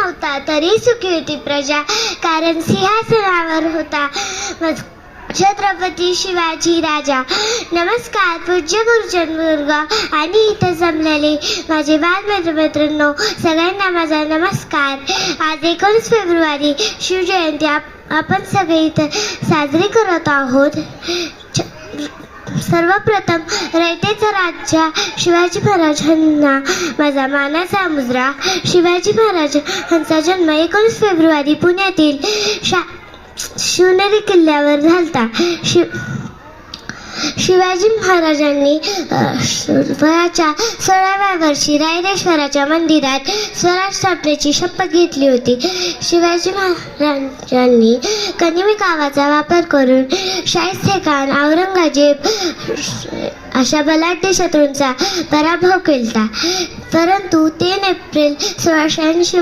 नव्हता तरी सुखी होती प्रजा, कारण सिंहासनावर होता छत्रपती शिवाजी राजा. नमस्कार पूज्य गुरुजन वर्ग आणि इथं जमलेले माझे बालमित्र सगळ्यांना माझा नमस्कार. आज 19 फेब्रुवारी शिवजयंती आपण सगळे इथं साजरी करत आहोत. सर्वप्रथम रयतेचा राजा शिवाजी महाराजांना माझा मानाचा मुजरा. शिवाजी महाराजांचा जन्म 19 फेब्रुवारी पुण्यातील शिवनेरी किल्ल्यावर झालता. शिवाजी महाराजांनी वयाच्या 16व्या वर्षी रायरेश्वराच्या मंदिरात स्वराज स्थापनेची शपथ घेतली होती. शिवाजी महाराजांनी कनिमी कावाचा वापर करून शाहिस्तेखान, औरंगजेब अशा बलाढ्य शत्रूंचा पराभव केला. परंतु 3 एप्रिल 1680